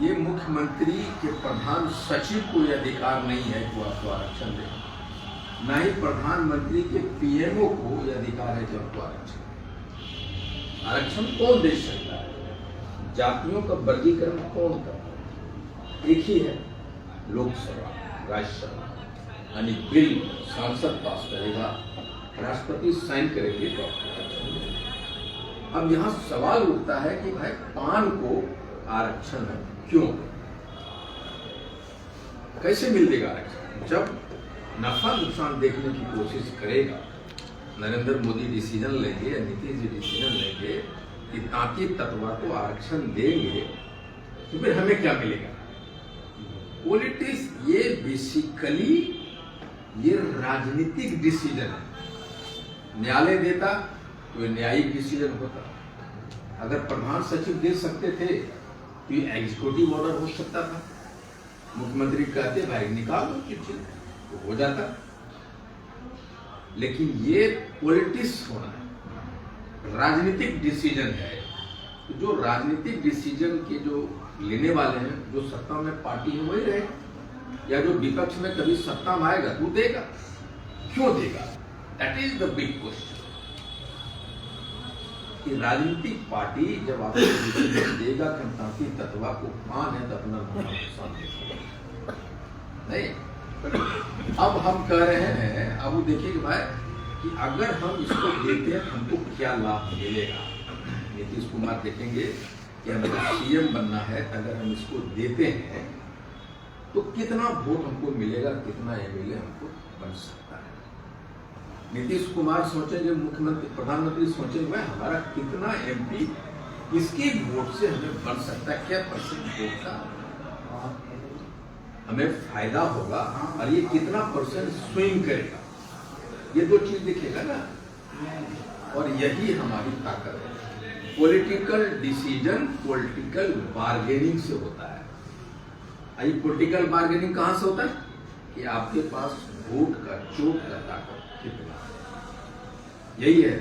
ये मुख्यमंत्री के प्रधान सचिव को यह अधिकार नहीं है कि वो आपको आरक्षण दे, ना ही प्रधानमंत्री के पीएमओ को यह अधिकार है कि आपको आरक्षण दे। आरक्षण कौन दे सकता है? जातियों का वर्गीकरण कौन करता है? एक ही है, लोकसभा, राज्यसभा, यानी बिल सांसद पास करेगा, राष्ट्रपति साइन करेंगे तो आरक्षण मिलेगा। अब यहाँ सवाल उठता है कि भाई पान को आरक्षण है, क्यों? कैसे मिलेगा आरक्षण? जब नफा नुकसान देखने की कोशिश करेगा, नरेंद्र मोदी डिसीजन लेंगे या नीतीश जी डिसीजन लेंगे कि ताकि तत्वा को आरक्षण देंगे, तो फिर हमें क्या मिलेगा? पॉलिटिक्स ये बेसिकली ये राजनीतिक डिसीजन है। न्यायालय देता तो ये न्यायिक डिसीजन होता। अगर प्रधान सचिव दे सकते थे तो ये एग्जीक्यूटिव ऑर्डर हो सकता था। मुख्यमंत्री कहते भाई निकाल दो चिट्ठी, तो हो जाता। लेकिन ये पॉलिटिक्स होना है, राजनीतिक डिसीजन है। तो जो राजनीतिक डिसीजन के जो लेने वाले हैं, जो सत्ता में पार्टी है वही रहे, या जो विपक्ष में कभी सत्ता में आएगा तू देगा, क्यों देगा? That is the big question. कि राजनीतिक पार्टी जब आपको डिसीजन देगा कि ताकि तत्वा को पान है तो अपना नुकसान देगा नहीं। अब हम कह रहे हैं, अब वो देखिए कि भाई कि अगर हम इसको देते हैं हमको क्या लाभ मिलेगा। नीतीश कुमार देखेंगे कि हमें सीएम बनना है, अगर हम इसको देते हैं तो कितना वोट हमको मिलेगा, कितना एमएलए हमको बन सकता है। नीतीश कुमार सोचेंगे, मुख्यमंत्री प्रधानमंत्री सोचेंगे हमारा कितना एमपी इसके वोट से हमें बन सकता है, क्या परसेंट वोट का हमें फायदा होगा और ये कितना परसेंट स्विंग करेगा, ये दो चीज दिखेगा ना। और यही हमारी ताकत है। पॉलिटिकल डिसीजन पॉलिटिकल बार्गेनिंग से होता है। ये पॉलिटिकल बार्गेनिंग कहां से होता है? कि आपके पास वोट का चोट का ताकत कितना, यही है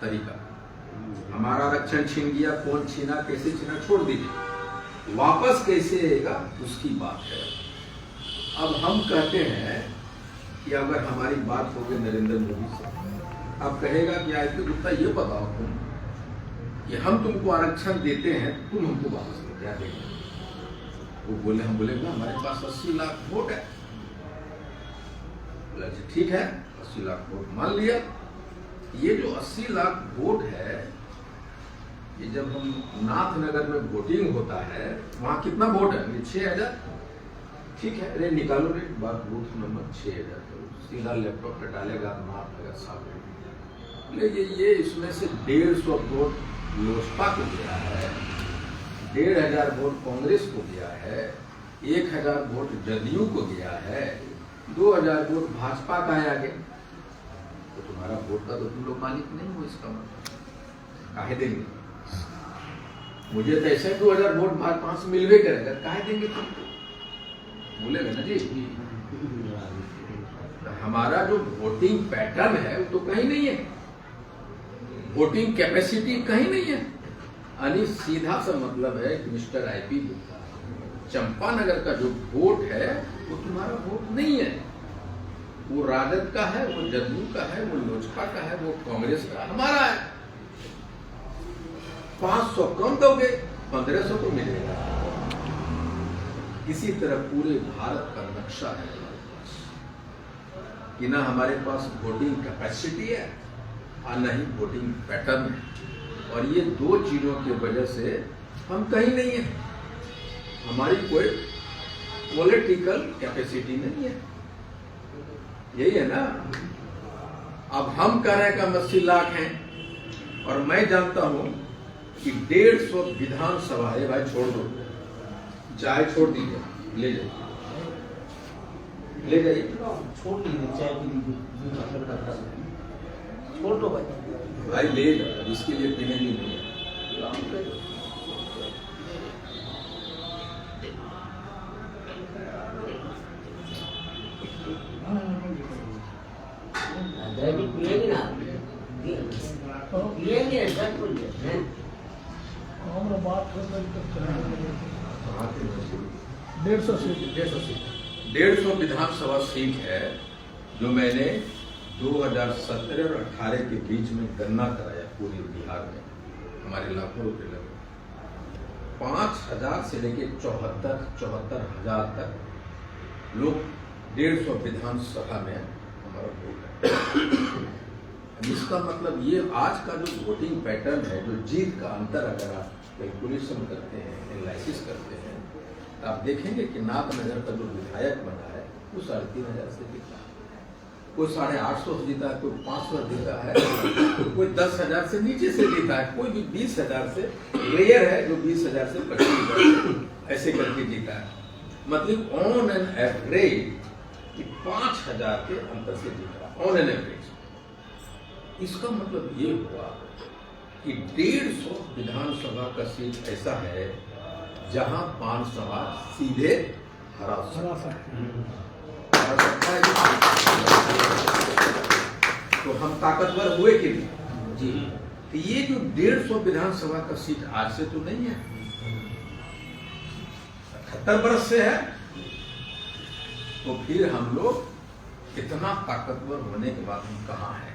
तरीका। हमारा आरक्षण छीन गया, कौन छीना, कैसे छीना, छोड़ दीजिए, वापस कैसे आएगा उसकी बात है। अब हम कहते हैं कि अगर हमारी बात होगी नरेंद्र मोदी से, अब कहेगा कि आदित्य गुप्ता ये बताओ तुम कि हम तुमको आरक्षण देते हैं, तुम हमको वापस क्या देंगे? वो बोले, हम बोले हमारे पास 80 लाख वोट है। बोला ठीक है, 80 लाख वोट मान लिया। ये जो 80 लाख वोट है, ये जब हम नाथनगर में वोटिंग होता है, वहां कितना वोट है? 6000। ठीक है, अरे निकालो रे बात, बूथ नंबर 6000 सीधा लैपटॉप पे डालेगा, नाथनगर साहब ये इसमें से 150 वोट लोजपा को दिया है, 1500 वोट कांग्रेस को दिया है, 1000 वोट जदयू को दिया है, 2000 वोट भाजपा का है आगे। तो तुम्हारा वोट का तो तुम लोग मालिक नहीं हो, इसका मतलब काहे देंगे? मुझे तो ऐसे 2000 वोट भाजपा से मिलवे करेगा, काहे देंगे तुमको? बोलेगा ना जी। हमारा जो वोटिंग पैटर्न है वो तो कहीं नहीं है, वोटिंग कैपेसिटी कहीं नहीं है। यानी सीधा सा मतलब है कि मिस्टर आईपी गुप्ता, चंपानगर का जो वोट है वो तुम्हारा वोट नहीं है, वो राजद का है, वो जदयू का है, वो लोजपा का है, वो कांग्रेस का, हमारा है। 500 कम दोगे, 1500 तो मिलेगा। इसी तरह पूरे भारत का नक्शा है कि ना हमारे पास वोटिंग कैपेसिटी है और न ही वोटिंग पैटर्न है। और ये दो चीजों की वजह से हम कहीं नहीं है, हमारी कोई पॉलिटिकल कैपेसिटी नहीं है। यही है ना। अब हम कह रहे हैं कि 80 लाख हैं, और मैं जानता हूं कि 150 विधानसभा है। भाई छोड़ दो, चाहे छोड़ दीजिए, ले जाइए, ले जाइए, छोड़ दीजिए, चाय पी लीजिए, छोड़ दो भाई ले जाओ, इसके लिए पीने की नहीं है। पिएंगे ना, पिएंगे, सब कुछ है। बात 150 सीट 150 विधानसभा सीट है जो मैंने 2017 और 18 के बीच में गणना कराया पूरे बिहार में, हमारे लाखों रुपए लगे। 5,000 से लेके 74,000 तक लोग 150 विधानसभा में हमारा वोट है। इसका मतलब ये आज का जो वोटिंग पैटर्न है, जो जीत का अंतर अगर आप कैलकुलेशन करते हैं, एनालिसिस करते हैं, तो आप देखेंगे कि नाथनगर का जो विधायक बना है वो 3,500 से जीता है, कोई 850 से जीता है, कोई 500 जीता है, कोई 10,000 से नीचे से जीता है, कोई भी 20,000 से, रेयर है जो 20,000 से 25,000 ऐसे करके जीता है। मतलब ऑन एन एवरेज 5,000 के अंतर से जीता है, ऑन एन एवरेज। इसका मतलब ये हुआ कि 150 विधानसभा का सीट ऐसा है जहां 5 समाज सीधे हरा सकता है। तो हम ताकतवर हुए कि नहीं जी। तो ये जो 150 विधानसभा का सीट आज से तो नहीं है, 78 वर्ष से है। तो फिर हम लोग इतना ताकतवर होने के बाद हम कहाँ हैं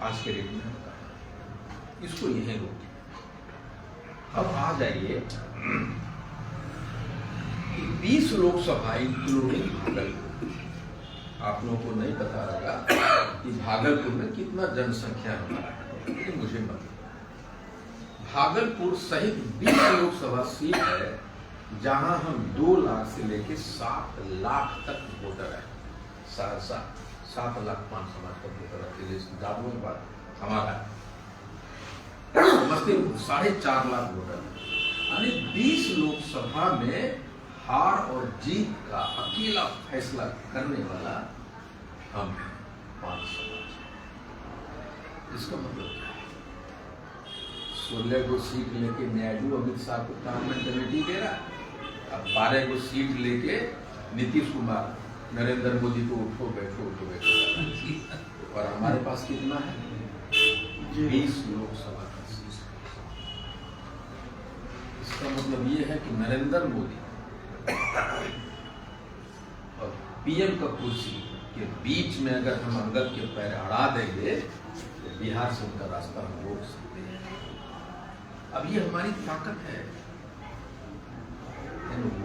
आज के डेट में, हम कहाँ, इसको यहीं रोकिए। अब आ जाइए कि 20 लोकसभा इंक्लूडिंग भागलपुर, आप लोगों को नहीं पता होगा कि भागलपुर में कितना जनसंख्या हमारा है, ये मुझे मतलब भागलपुर सहित 20 लोकसभा सीट है जहां हम 2 लाख से लेके 7 लाख तक वोटर है। सहरसा 7 लाख 5 समाज का वोटर है, जादुओं के बाद हमारा समस्तीपुर 4.5 लाख वोटर, यानी 20 लोकसभा में हार और जीत का अकेला फैसला करने वाला हम हैं, 5 समाज। इसका मतलब क्या है? 16 को सीट लेके नायडू अमित शाह को गवर्नमेंट कमेटी दे रहा है, अब 12 को सीट लेके नीतीश कुमार नरेंद्र मोदी को उठो बैठो और हमारे पास कितना है? 20 लोकसभा का सीट। इसका मतलब ये है कि नरेंद्र मोदी और पीएम का कुर्सी के बीच में अगर हम अंगद के पैर अड़ा देंगे तो बिहार से उनका रास्ता हम रोक सकते हैं। अब ये हमारी ताकत है।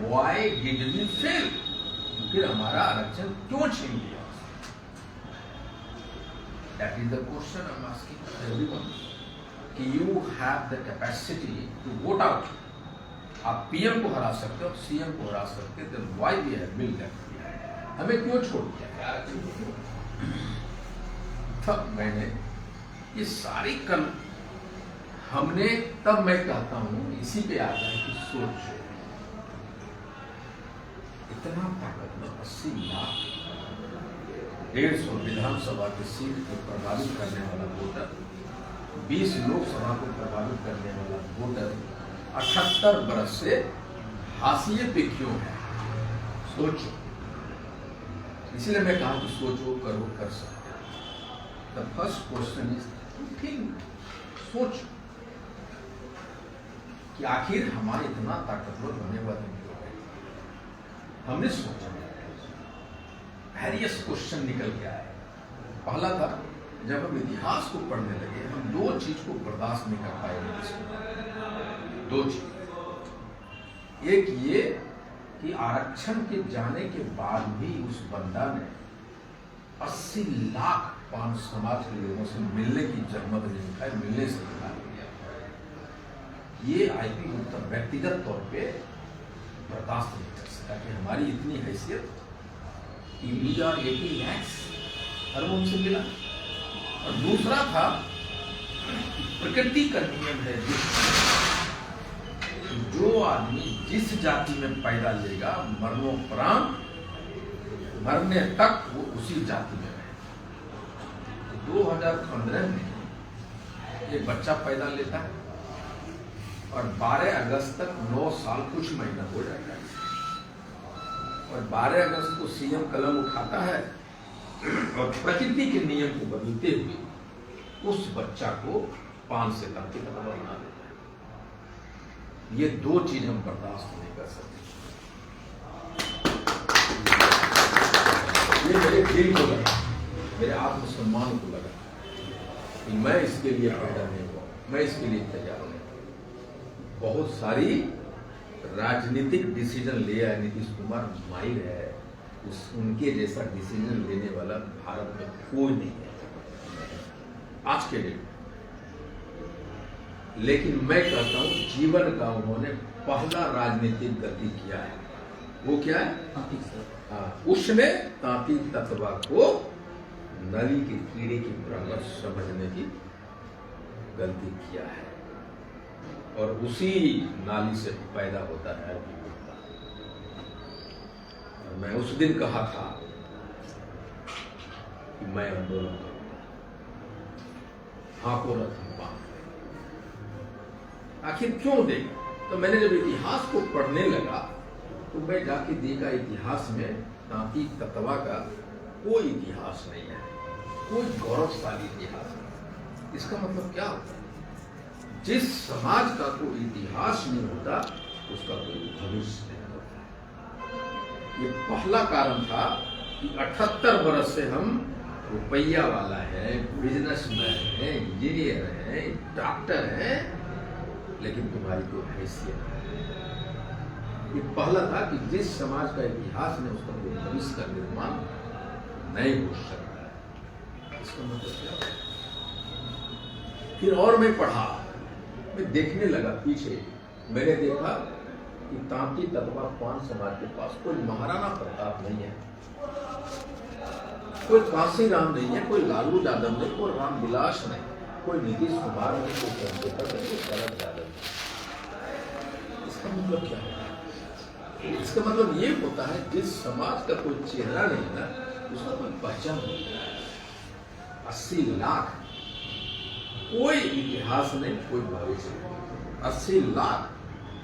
Why did we fail? फिर हमारा आरक्षण क्यों छीन लिया? That is the question I'm asking everyone. कि you have the capacity to vote out. आप पीएम को हरा सकते हो, सीएम को हरा सकते हो, then why we have built that? हमें क्यों छोड़ दिया? तब मैंने ये सारी कल हमने, तब मैं कहता हूँ इसी पे आता है कि सोच, इतना ताकतवर 80 लाख 150 विधानसभा की सीट को प्रभावित करने वाला वोटर, 20 लोकसभा को प्रभावित करने वाला वोटर 78 वर्ष से हाशिए पे क्यों है? सोचो। इसलिए मैं कहा कि सोचो, करो, कर सकते हो। The first question is to think, सोचो कि आखिर हमारे इतना ताकतवर होने वाले क्यों है? हमने सोचा, वेरियस क्वेश्चन निकल के आए। पहला था जब हम इतिहास को पढ़ने लगे, हम 2 चीज को बर्दाश्त नहीं कर पाए। 2 चीज, एक ये कि आरक्षण के जाने के बाद भी उस बंदा ने 80 लाख 5 समाज के लोगों से मिलने की जहमत नहीं उठाई, मिलने से इनकार किया। ये आईपी गुप्ता व्यक्तिगत तौर पे बर्दाश्त नहीं कर सका कि हमारी इतनी हैसियत, ईवीजा 80 लाख हर वो उनसे मिला। और दूसरा था प्रकृति का नियम है, जो आदमी जिस जाति में पैदा लेगा मरणोपरांत मरने तक वो उसी जाति में रहे। 2015 में एक बच्चा पैदा लेता है और 12 अगस्त तक 9 साल कुछ महीना हो जाता है, और 12 अगस्त को सीएम कलम उठाता है और प्रकृति के नियम को बदलते हुए उस बच्चा को 5 सितंबर की तरह बना देता है। ये 2 चीज हम बर्दाश्त नहीं कर सकते। ये मेरे दिल को लगा, मेरे आत्मसम्मान को लगा कि मैं इसके लिए पैदा नहीं हुआ, मैं इसके लिए तैयार नहीं। बहुत सारी राजनीतिक डिसीजन लिया है नीतीश कुमार, माहिर है, उनके जैसा डिसीजन लेने वाला भारत में कोई नहीं है आज के डेट। लेकिन मैं कहता हूं जीवन का उन्होंने पहला राजनीतिक गति किया है। वो क्या है? उसने तांती तत्वा को नली के कीड़े की बराबर समझने की गलती किया है, और उसी नाली से पैदा होता है विविधता। मैं उस दिन कहा था कि मैं आंदोलन करूंगा, हाँ को रथ बांध। आखिर क्यों देगा? तो मैंने जब इतिहास को पढ़ने लगा तो मैं जाके देखा इतिहास में तांती तत्वा का कोई इतिहास नहीं है, कोई गौरवशाली इतिहास नहीं। इसका मतलब क्या होता है? जिस समाज का कोई इतिहास नहीं होता उसका कोई भविष्य नहीं होता। ये पहला कारण था कि 78 वर्ष से हम रुपया वाला है, बिजनेसमैन है, इंजीनियर है, डॉक्टर है, लेकिन तुम्हारी कोई हैसियत नहीं। ये पहला था कि जिस समाज का इतिहास में उसका कोई भविष्य का निर्माण नहीं हो सकता है। इसका मतलब क्या है? फिर और मैं पढ़ा, मैं देखने लगा पीछे, मैंने देखा कि तांती तत्वा पान समाज के पास कोई महाराणा प्रताप नहीं है, कोई कांसीराम नहीं है, कोई लालू यादव नहीं, कोई रामविलास नहीं, कोई नीतीश कुमार नहीं, कोई चंद्रशेखर नहीं, कोई शरद यादव नहीं। इसका मतलब क्या है? इसका मतलब ये होता है जिस समाज का कोई चेहरा नहीं है ना, उसका कोई पहचान नहीं है। 80 लाख, कोई इतिहास नहीं, कोई भविष्य नहीं। 80 लाख,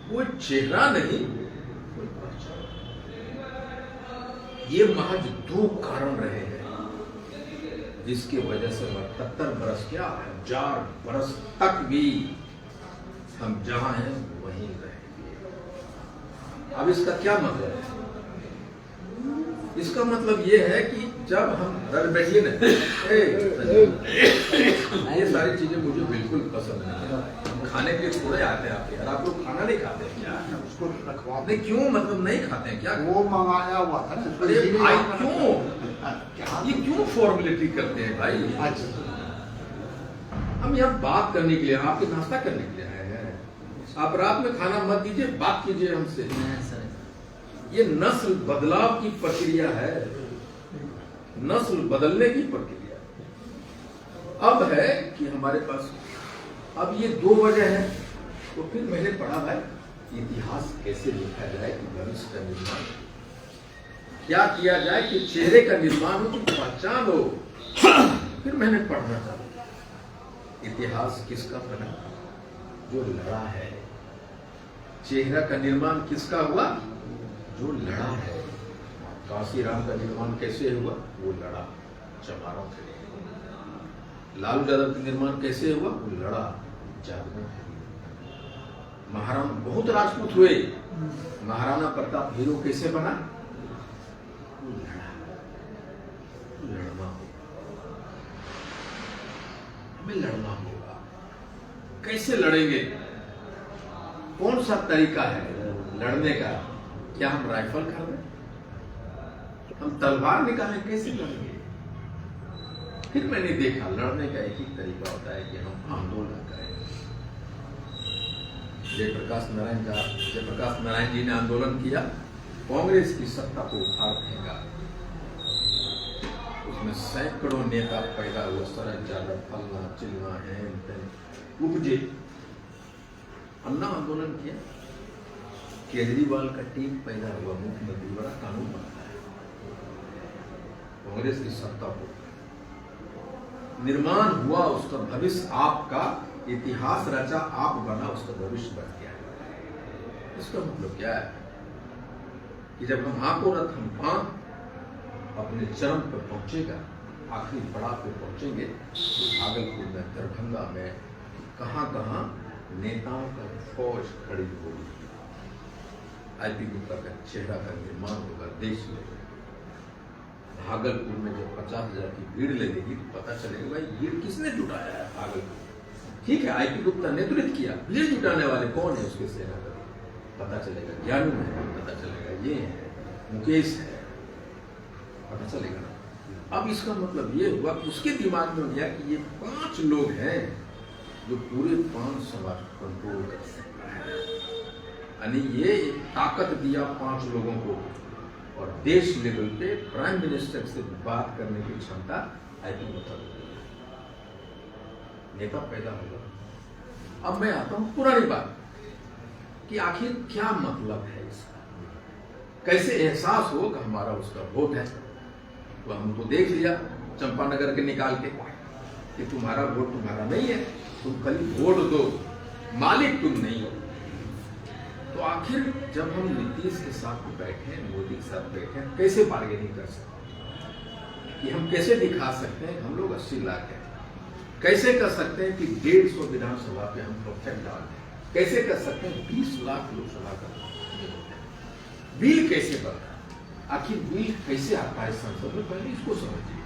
कोई चेहरा नहीं, कोई पहचान नहीं। ये महज 2 कारण रहे हैं जिसकी वजह से 72 बरस क्या 1000 बरस तक भी हम जहां हैं वहीं रहेंगे। अब इसका क्या मतलब है? इसका मतलब ये है कि जब हम बैठिए ना, ये सारी चीजें मुझे बिल्कुल पसंद नहीं है। हम खाने के लिए थोड़े आते हैं आपके यार, आप लोग खाना नहीं खाते हैं क्या? उसको रखवा नहीं, क्यों मतलब नहीं खाते हैं क्या? वो मंगाया हुआ था ना। अरे भाई क्यों, ये क्यों फॉर्मेलिटी करते हैं भाई? अच्छा, हम यहाँ बात करने के लिए, आपके नाश्ता करने के लिए आए हैं। आप रात में खाना मत दीजिए, बात कीजिए हमसे। ये नस्ल बदलाव की प्रक्रिया है, नस्ल बदलने की प्रक्रिया। अब है कि हमारे पास अब ये 2 वजह है। तो फिर मैंने पढ़ा भाई इतिहास कैसे लिखा जाए कि भविष्य का निर्माण क्या किया जाए कि चेहरे का निर्माण हो, तो पहचान हो। फिर मैंने पढ़ना चाहा इतिहास किसका बना? जो लड़ा है। चेहरा का निर्माण किसका हुआ? जो लड़ा है। कांसीराम का निर्माण कैसे हुआ? वो लड़ा चमारों के लिए। लालू यादव का निर्माण कैसे हुआ? वो लड़ा जागरण के लिए। महाराणा, बहुत राजपूत हुए, महाराणा प्रताप हीरो कैसे बना? वो लड़ा। लड़ना होगा, हमें लड़ना होगा। कैसे लड़ेंगे? कौन सा तरीका है लड़ने का? क्या हम राइफल खरीदें? हम तलवार निकालें? कैसे लड़ेंगे? फिर मैंने देखा लड़ने का एक ही तरीका होता है कि हम आंदोलन करें। जयप्रकाश नारायण जी ने आंदोलन किया, कांग्रेस की सत्ता को उखाड़ फेंका। उसमें सैकड़ों नेता पैदा हुए, शरद यादव, फलना चिलना है, उपजे। अन्ना आंदोलन किया, केजरीवाल का टीम पैदा हुआ, मुख्यमंत्री, बड़ा कानून बनता है। कांग्रेस की सत्ता को निर्माण हुआ, उसका भविष्य आपका, इतिहास रचा आप बना, उसका भविष्य बन गया। इसका मतलब क्या है कि जब हम आंखों रथ हम बांध अपने चरम पर पहुंचेगा, आखिरी पड़ाव पे पहुंचेंगे, तो भागलपुर में, दरभंगा में, कहां नेताओं का फौज खड़ी होगी। आईपी गुप्ता का चेहरा का निर्माण होगा देश में। भागलपुर में जब 50,000 की भीड़ लगेगी तो पता चलेगा भाई भीड़ किसने जुटाया है भागलपुर। ठीक है, आईपी गुप्ता नेतृत्व किया, भीड़ जुटाने वाले कौन है उसके सेनापति पता चलेगा, ज्ञानू है पता चलेगा, ये है मुकेश है पता चलेगा ना। अब इसका मतलब ये हुआ कि उसके दिमाग में हो गया कि ये 5 लोग हैं जो पूरे 5 समाज को कंट्रोल कर सकता है, यानी ये एक ताकत दिया 5 लोगों को और देश लेवल पे प्राइम मिनिस्टर से बात करने की क्षमता आईपी गुप्ता नेता पैदा होगा। अब मैं आता हूं पुरानी बात कि आखिर क्या मतलब है इसका, कैसे एहसास हो कि हमारा उसका वोट है। तो हम तो देख लिया चंपानगर के निकाल के कि तुम्हारा वोट तुम्हारा नहीं है, तुम खाली वोट दो, मालिक तुम नहीं हो। तो आखिर जब हम नीतीश के साथ बैठे, मोदी के साथ बैठे, कैसे बार्गेनिंग कर सकते कि हम कैसे दिखा सकते हैं हम लोग 80 लाख हैं, कैसे कर सकते हैं कि 150 विधानसभा पे हम परफेक्ट डाल दें, कैसे कर सकते हैं 20 लाख लोकसभा का बिल कैसे बनता है, आखिर बिल कैसे आता है संसद में, पहले इसको समझिए।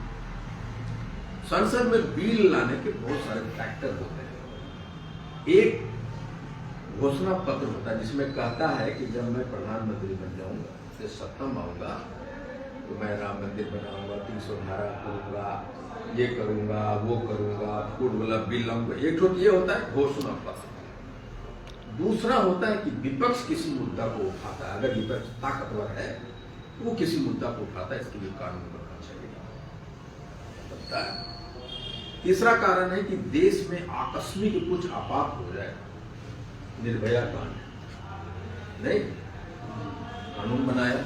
संसद में बिल लाने के बहुत सारे फैक्टर होते हैं। एक घोषणा पत्र होता है जिसमें कहता है कि जब मैं प्रधानमंत्री बन जाऊंगा, फिर सत्ता में आऊंगा तो मैं राम मंदिर बनाऊंगा, 300 धारा करूंगा, ये करूंगा, वो करूंगा, फूड वाला बिल लाऊंगा। एक तो ये होता है घोषणा पत्र। दूसरा होता है कि विपक्ष किसी मुद्दा को उठाता है, अगर विपक्ष ताकतवर है तो वो किसी मुद्दा को उठाता है, इसके लिए कानून बनना चाहिए। तीसरा कारण है कि देश में आकस्मिक कुछ आपात हो जाए, निर्भया कांड नहीं, कानून बनाया।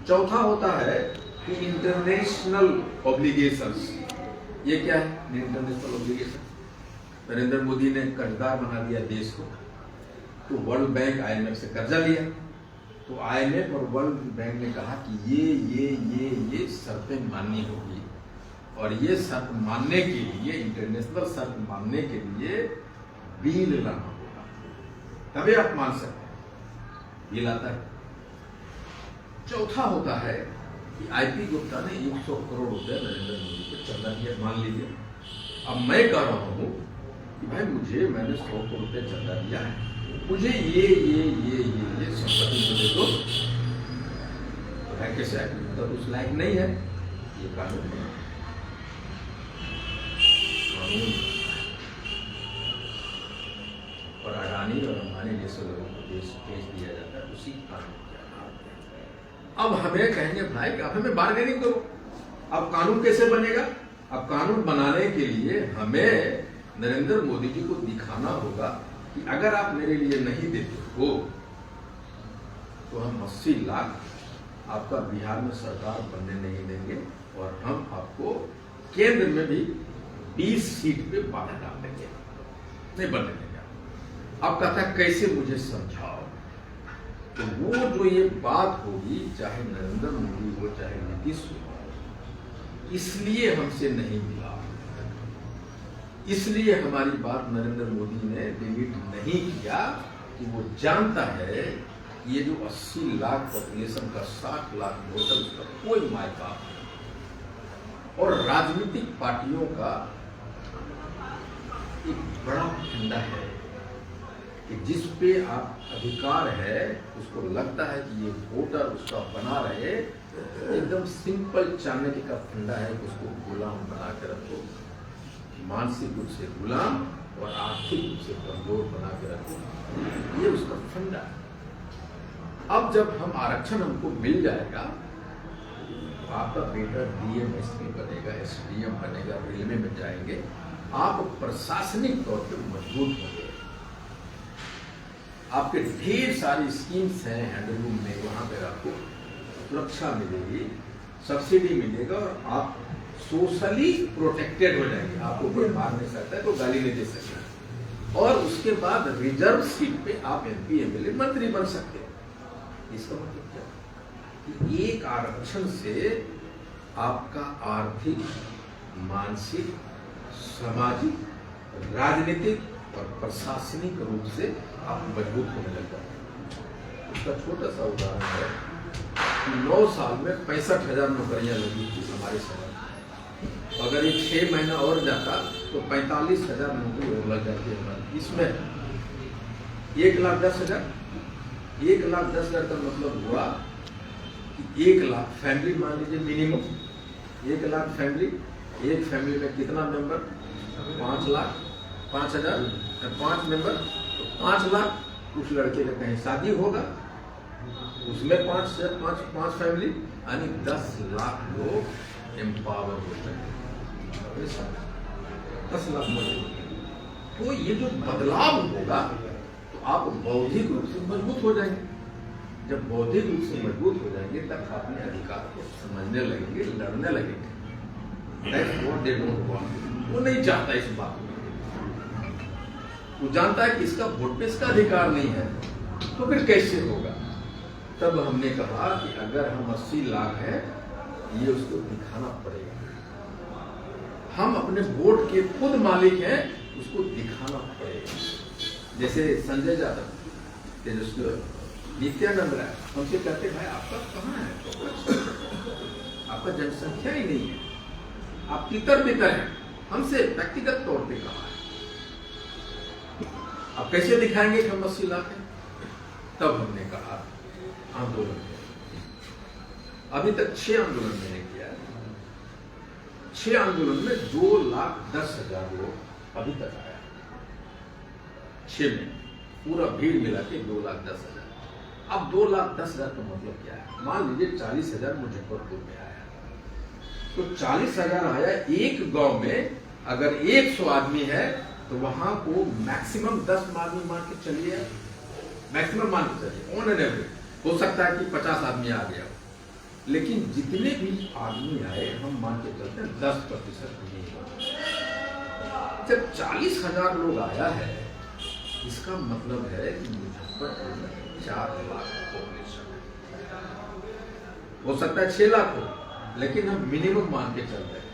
चौथा होता है कि इंटरनेशनल ऑब्लिगेशंस। ये क्या है इंटरनेशनल ऑब्लिगेशन? नरेंद्र मोदी ने कर्जदार बना दिया देश को, तो वर्ल्ड बैंक आईएमएफ से कर्जा लिया, तो आईएमएफ और वर्ल्ड बैंक ने कहा कि ये शर्तें माननी होगी और ये शर्त मानने के लिए, इंटरनेशनल शर्त मानने के लिए बिल लाना होगा, तभी आप मान सकते हैं। बिल आता है। चौथा होता है कि आईपी गुप्ता ने 100 करोड़ रुपए नरेंद्र मोदी को चंदा दिया, मान लीजिए। अब मैं कह रहा हूं कि भाई मैंने 100 करोड़ रुपए चंदा दिया है, मुझे ये संपत्ति मुझे दो, तो है कैसे आईपी गुप्ता तो उस लायक नहीं है, ये कानून है। और अडानी और अंबानी जैसे लोगों को देश भेज दिया जाता है उसी कानून के आधार। अब हमें कहेंगे भाई कि अब हमें बार्गेनिंग करो, अब कानून कैसे बनेगा? अब कानून बनाने के लिए हमें नरेंद्र मोदी जी को दिखाना होगा कि अगर आप मेरे लिए नहीं देते हो तो हम 80 लाख आपका बिहार में सरकार बनने नहीं देंगे और हम आपको केंद्र में भी 20 सीट पे बाधा डाल देंगे, नहीं बनने देंगे। अब कहता है कैसे मुझे समझाओ, तो वो जो ये बात होगी, चाहे नरेंद्र मोदी हो चाहे नीतीश हो, इसलिए हमसे नहीं मिला, इसलिए हमारी बात नरेंद्र मोदी ने डिलीट नहीं किया कि वो जानता है ये जो 80 लाख पॉपुलेशन का 60 लाख वोटर, उसका कोई माय बाप नहीं। और राजनीतिक पार्टियों का एक बड़ा फंडा है कि जिस पे आप अधिकार है, उसको लगता है कि ये वोटर उसका बना रहे, एकदम सिंपल चाणक्य का फंडा है कि उसको गुलाम बना के रखो, मानसिक रूप से गुलाम और आर्थिक रूप से कमजोर बना के रखो, ये उसका फंडा है। अब जब हम आरक्षण हमको मिल जाएगा, आपका बेटा डीएम एसपी बनेगा, एसडीएम बनेगा, रेलवे में जाएंगे, आप प्रशासनिक तौर पे मजबूत होंगे, आपके ढेर सारी स्कीम्स हैं हैंडलूम में, वहां पर आपको सुरक्षा मिलेगी, सब्सिडी मिलेगा और आप सोशली प्रोटेक्टेड हो जाएंगे, आपको कोई मार नहीं सकता है, तो गाली नहीं दे सकता। और उसके बाद रिजर्व सीट पे आप एमपी एमएलए मंत्री बन सकते हैं। इसका मतलब क्या? कि एक आरक्षण से आपका आर्थिक, मानसिक, सामाजिक, राजनीतिक और प्रशासनिक रूप से आप मजबूत होने लग जाते हैं। उसका छोटा सा उदाहरण है, 9 साल में 65,000 नौकरियां लगी थी हमारे शहर में। अगर ये 6 महीना और जाता तो 45,000 नौकरी और लग जाती हमारी। इसमें 1,10,000 1,10,000 का मतलब हुआ कि 1 लाख फैमिली मान लीजिए मिनिमम 1 लाख फैमिली। एक फैमिली में कितना मेंबर? 5 लाख 5,000 5 मेंबर तो 5 लाख। उस लड़के का कहीं शादी होगा उसमें 5 फैमिली यानी 10 लाख लोग एम्पावर होते हैं। 10 लाख मजबूत। तो ये जो बदलाव होगा तो आप बौद्धिक रूप से मजबूत हो जाएंगे। जब बौद्धिक रूप से मजबूत हो जाएंगे तब अपने अधिकार को समझने लगेंगे, लड़ने लगेंगे। That's what they don't want. वो नहीं चाहता इस बात में। वो जानता है कि इसका वोट पे इसका अधिकार नहीं है, तो फिर कैसे होगा? तब हमने कहा कि अगर हम 80 लाख हैं, ये उसको दिखाना पड़ेगा। हम अपने वोट के खुद मालिक हैं, उसको दिखाना पड़ेगा। जैसे संजय यादव, तेजस्वी, नित्यानंद राय हमसे कहते भाई आपका कहाँ है? आपका जनसंख्या ही नहीं है, आप तितर बितर हैं। हमसे व्यक्तिगत तौर पे कहा है, आप कैसे दिखाएंगे कि हम 80 लाख हैं? तब हमने कहा आंदोलन में। अभी तक 6 आंदोलन मैंने किया है। 6 आंदोलन में 2,10,000 लोग अभी तक आया। 6 में पूरा भीड़ मिला के 2,10,000। अब 2,10,000 का मतलब क्या है? मान लीजिए 40,000 मुजफ्फरपुर में आया, तो 40,000 आया। एक गांव में अगर 100 आदमी है तो वहां को मैक्सिमम 10 आदमी मान के चलिए, मैक्सिमम मान के चलिए। ऑन एन एवरेज हो सकता है कि 50 आदमी आ गया, लेकिन जितने भी आदमी आए हम मान के चलते हैं 10% नहीं। जब 40,000 लोग आया है, इसका मतलब है कि मुजफ्फरपुर में 4 लाख पॉपुलेशन है। हो सकता है 6 लाख हो, लेकिन हम मिनिमम मान के चल रहे हैं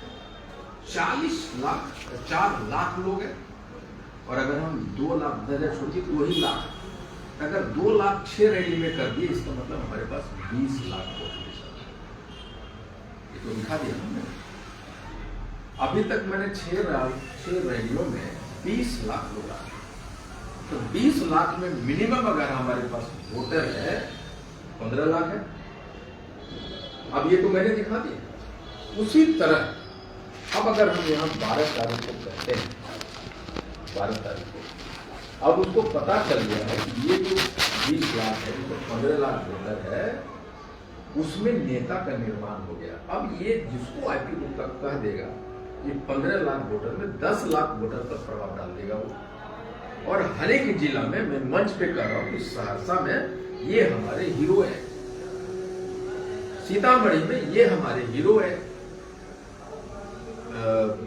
40 लाख, 4 लाख लोग हैं। और अगर हम 2 लाख 10,000 छोड़िए तो वही लाख। अगर 2 लाख 6 रैली में कर दिए, इसका मतलब हमारे पास 20 लाख पॉपुलेशन है। ये तो दिखा दिया हमने। अभी तक मैंने 6 रैलियों में 20 लाख लोग आए। तो 20 लाख में मिनिमम अगर हमारे पास वोटर है 15 लाख है। अब ये तो मैंने दिखा दिया। उसी तरह अब अगर हम यहाँ 12 तारीख को कहते हैं, 12 तारीख को, अब उसको पता चल गया है कि ये जो 20 लाख है, जो 15 लाख वोटर है, उसमें नेता का निर्माण हो गया। अब ये जिसको आईपी ग्रुप का कह देगा, ये 15 लाख वोटर में 10 लाख वोटर पर प्रभाव डाल देगा वो। और हर एक जिला में, मैं मंच पे कह रहा हूँ कि सहरसा में ये हमारे हीरो है, सीतामढ़ी में ये हमारे हीरो है,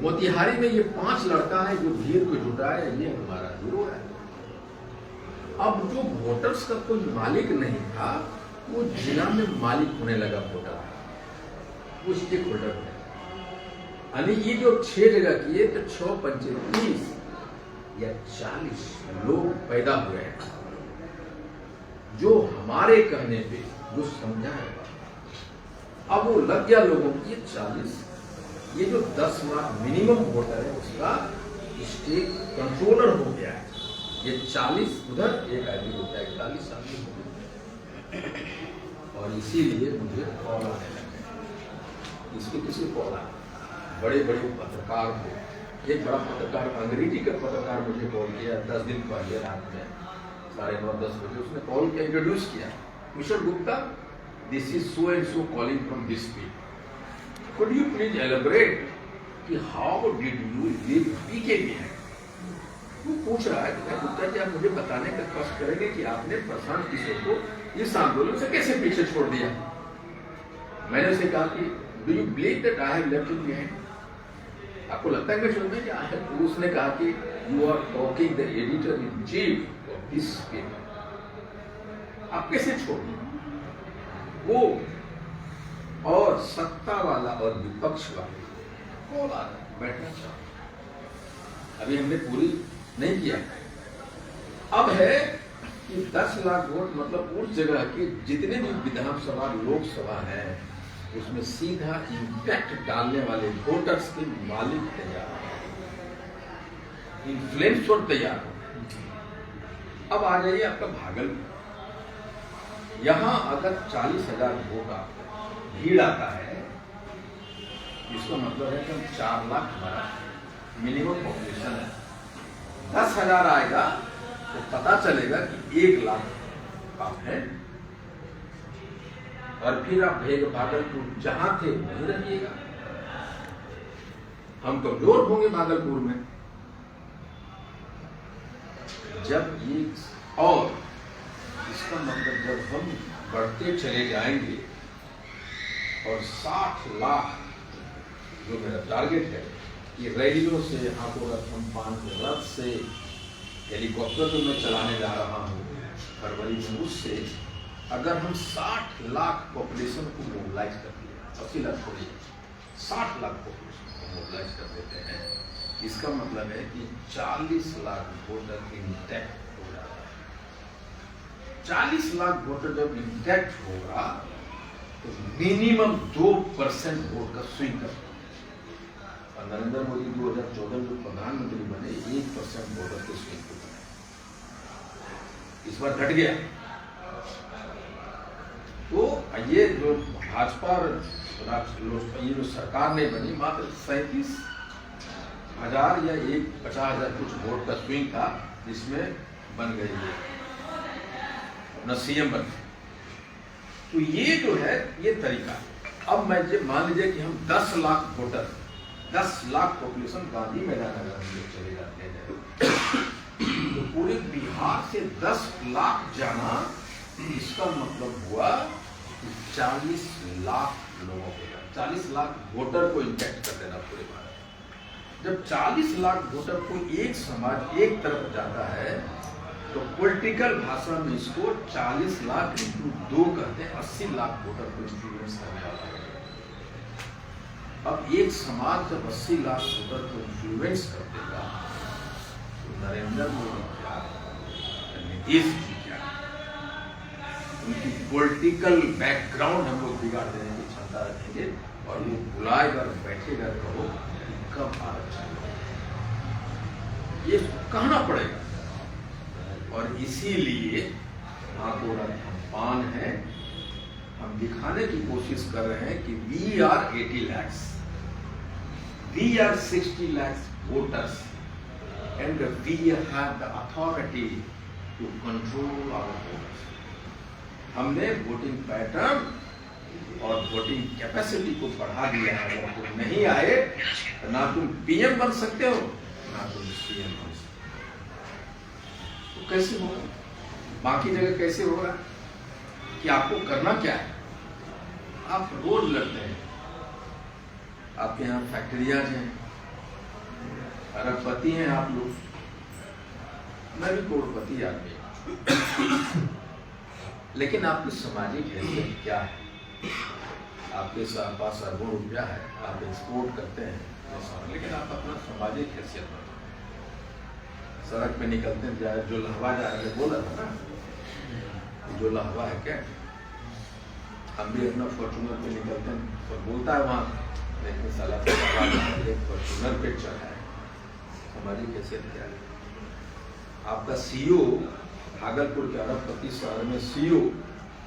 मोतिहारी में ये 5 लड़का है जो भीड़ को जुटा है, ये हमारा हीरो है। अब जो वोटर्स का कोई मालिक नहीं था, वो जिला में मालिक होने लगा वोटर, वो स्टेक होल्डर है। यानी ये जो 6 जगह किए तो 6 पंचे 30 या 40 लोग पैदा हुए हैं, जो हमारे कहने पे जो समझा है। अब वो लग गया लोगों की 40, ये जो 10 लाख मिनिमम वोटर है उसका स्टेट कंट्रोलर हो गया है। ये 40 उधर, एक आदमी होता है 41 आदमी हो गया। और इसीलिए मुझे कॉल आने लगे, इसके किसी कॉल आए, बड़े बड़े पत्रकार को। एक बड़ा पत्रकार, अंग्रेजी का पत्रकार मुझे कॉल किया 10 दिन पहले रात में 9:30-10 बजे। उसने कॉल किया, इंट्रोड्यूस किया, mister Gupta, this is so and so calling from this speak, could you please elaborate कि how did you live पीके में है? वो पूछ रहा है कि गुप्ता जी आप मुझे बताने का कष्ट करेंगे कि आपने प्रशांत किशोर को इस आंदोलन से कैसे पीछे छोड़ दिया। मैंने उसे कहा कि do you believe that I have left him behind? आपको लगता है कि छोड़ में क्या है? उसने कहा कि you are talking the editor in chief of this paper, आप कैसे छोड़ दिए? वो और सत्ता वाला और विपक्ष वाले कौन आ रहा है बैठना चाहता। अभी हमने पूरी नहीं किया। अब है कि 10 लाख वोट मतलब उस जगह के जितने भी विधानसभा लोकसभा है उसमें सीधा इम्पैक्ट डालने वाले वोटर्स के मालिक तैयार हो, इन्फ्लुएंसर तैयार हो। अब आ जाइए आपका भागलपुर। यहां अगर 40,000 वोट भीड़ आता है, इसका मतलब है कि हम 4 लाख हमारा मिनिमम पॉपुलेशन है। 10,000 आएगा तो पता चलेगा कि 1 लाख आप हैं, और फिर आप भागलपुर जहां थे वहीं रहिएगा। हम कमजोर होंगे भागलपुर में। जब ये और इसका मतलब जब हम बढ़ते चले जाएंगे और 60 लाख जो मेरा टारगेट है, ये रेडियो से हाथोरथ अम्फान के रथ से हेलीकॉप्टर जो मैं चलाने जा रहा हूँ फरवरी में, उससे अगर हम 60 लाख पॉपुलेशन को मोबिलाइज कर दिए, 80 लाख को 60 लाख पॉपुलेशन को मोबिलाइज कर देते हैं, इसका मतलब है कि 40 लाख वोटर इंटैक्ट हो जाता है। 40 लाख वोटर जब इंटैक्ट होगा तो मिनिमम 2% वोट का स्विंग करता है। और नरेंद्र मोदी 2014 में प्रधानमंत्री बने 1% वोटर के स्विंग को बने, इस बार घट गया। तो ये जो भाजपा ये जो सरकार ने बनी, मात्र 37,000 या 50,000 कुछ वोट का स्विंग था, जिसमें बन गई है अपना सीएम बन। तो ये जो है ये तरीका है। अब मैं मान लीजिए कि हम 10 लाख वोटर, 10 लाख पॉपुलेशन गांधी मैदान अगर हम चले जाते हैं तो पूरे बिहार से 10 लाख जाना, इसका मतलब हुआ 40 लाख लोगों को, 40 लाख वोटर को इंपैक्ट कर देना पूरे भारत। जब 40 लाख वोटर को एक समाज एक तरफ जाता है तो पॉलिटिकल भाषा में इसको 40 लाख इंटू 2 कहते हैं, 80 लाख वोटर को इन्फ्लुएंस करने वाला है। अब एक समाज जब 80 लाख वोटर को इन्फ्लुएंस कर देगा तो नरेंद्र मोदी क्या, नीतीश जी क्या, उनकी पॉलिटिकल बैकग्राउंड हम लोग बिगाड़ देने की क्षमता रखेंगे और वो बुलाएगा और बैठेगा, कहो कब आरक्षण, ये कहना पड़ेगा। और इसीलिए हाथोरथ अम्फान है, हम दिखाने की कोशिश कर रहे हैं कि we are 80 lakhs, we are 60 lakhs voters and we have the authority to control our voters। हमने वोटिंग पैटर्न और वोटिंग कैपेसिटी को बढ़ा दिया है। अगर तुम नहीं आए तो ना तुम पीएम बन सकते हो ना तुम सीएम बन सकते हो। तो कैसे होगा, बाकी जगह कैसे होगा कि आपको करना क्या है? आप रोज लड़ते हैं, आपके यहाँ फैक्ट्रियां हैं, अरबपति हैं आप लोग, मैं भी करोड़पति आदमी हूं, लेकिन आपकी सामाजिक हैसियत क्या है? आपके पास अरबों रुपया है, आप एक्सपोर्ट करते हैं, लेकिन आप अपना सामाजिक हैसियत पर सड़क पे निकलते हैं, जाए जो लहवा जा रहे बोला था ना, जो लहवा है क्या, हम भी अपना फॉर्चूनर पे निकलते हैं तो बोलता है वहाँ, लेकिन साला फॉर्चूनर पे चढ़ा है। सामाजिक हैसियत क्या है? आपका सीईओ भागलपुर के अरबपति शहर में सीईओ,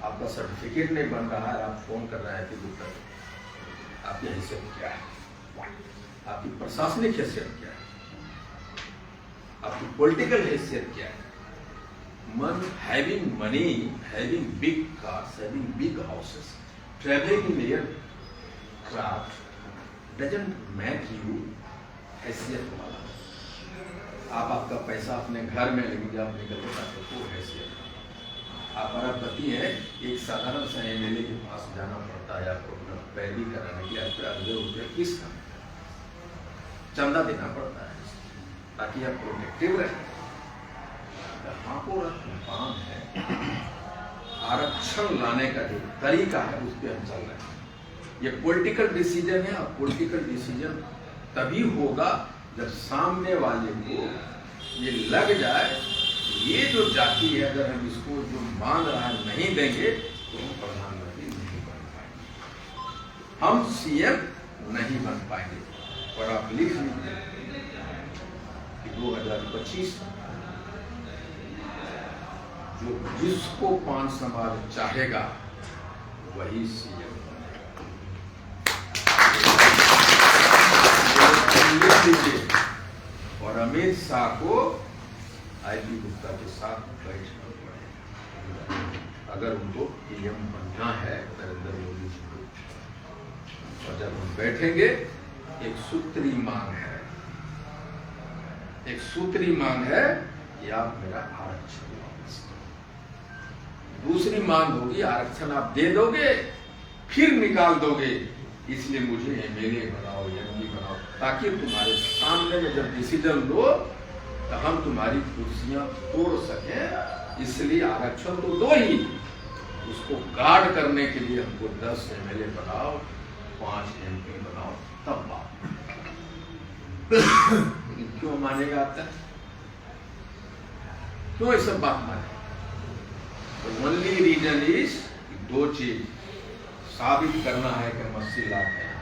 आपका सर्टिफिकेट नहीं बन रहा है, आप फोन कर रहे हैं कि दूसरा, आपकी हैसियत क्या है? आपकी प्रशासनिक हैसियत क्या है? आपकी पॉलिटिकल हैसियत क्या है? having money, having big cars, having big houses, traveling in aircraft doesn't make you हैसियत वाला। आप आपका पैसा अपने घर में लेके जब निकलते हैं तो वो हैसियत। आप अरबपति हैं, एक साधारण सा एमएलए के पास जाना पड़ता है आपको अपना पैरवी कराने के लिए, आपको अरबों रुपये किस का चंदा देना पड़ता है ताकि आप प्रोटेक्टिव रहें। हाथोरथ अम्फान है, आरक्षण लाने का जो तरीका है उस पर हम चल रहे हैं। ये पॉलिटिकल डिसीजन है, और पॉलिटिकल डिसीजन तभी होगा जब सामने वाले को ये लग जाए ये जो जाति है, अगर हम इसको जो मांग रहा है नहीं देंगे तो हम प्रधानमंत्री नहीं बन पाएंगे, हम सीएम नहीं बन पाएंगे। और आप लिख लीजिए कि 2025 जो जिसको 5 समाज चाहेगा वही सीएम बनेगा। लिख लीजिए। और अमित शाह को आईपी गुप्ता के साथ बैठना पड़ेगा अगर उनको पीएम बनना है नरेंद्र मोदी जी को। और जब हम बैठेंगे, एक सूत्री मांग है, एक सूत्री मांग है कि आप मेरा आरक्षण वापस करो। दूसरी मांग होगी आरक्षण आप दे दोगे फिर निकाल दोगे, इसलिए मुझे एमएलए बनाओ, एमपी बनाओ, ताकि तुम्हारे सामने में जब डिसीजन लो तो हम तुम्हारी कुर्सियां तोड़ सकें। इसलिए आरक्षण तो दो ही, उसको गार्ड करने के लिए हमको 10 एमएलए बनाओ, 5 एमपी बनाओ, तब बात। क्यों मानेगा आप तक? क्यों ये सब बात माने? ओनली रीजन इज 2 चीज, साबित करना है कि हम 80 लाख हैं,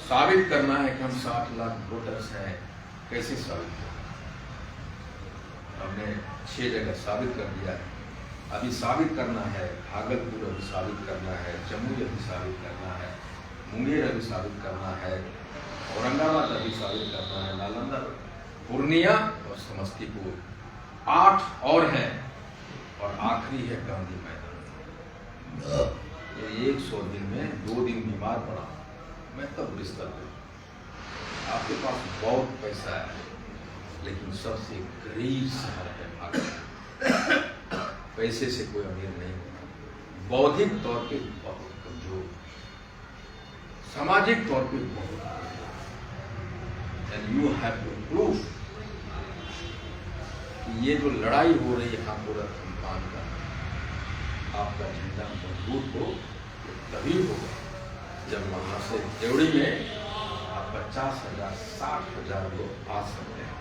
साबित करना है कि हम 60 लाख वोटर्स हैं। कैसे साबित करें? हमने 6 जगह साबित कर दिया है, अभी साबित करना है, भागलपुर अभी साबित करना है, जम्मू अभी साबित करना है, मुंगेर अभी साबित करना है, औरंगाबाद अभी साबित करना है, नालंदा, पूर्णिया और समस्तीपुर, 8 और हैं, और आखिरी है गांधी मैदान। ये 100 दिन में 2 दिन बीमार पड़ा मैं तब बिस्तर पे। आपके पास बहुत पैसा है लेकिन सबसे गरीब शहर है भारत। पैसे से कोई अमीर नहीं होता, बौद्धिक तौर पे बहुत कमजोर, सामाजिक तौर पे बहुत, and you have to prove कि ये जो लड़ाई हो रही है पूरा हिंदुस्तान का, आपका झंडा मजबूत हो तो तभी होगा जब वहां से देवड़ी में आप 50,000 60,000 लोग आ सकते हैं,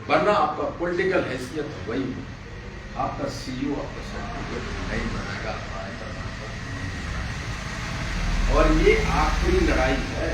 वरना आपका पॉलिटिकल हैसियत वही हो, आपका सीईओ आपका सर्टिफिकेट नहीं बनेगा। और ये आखिरी लड़ाई है।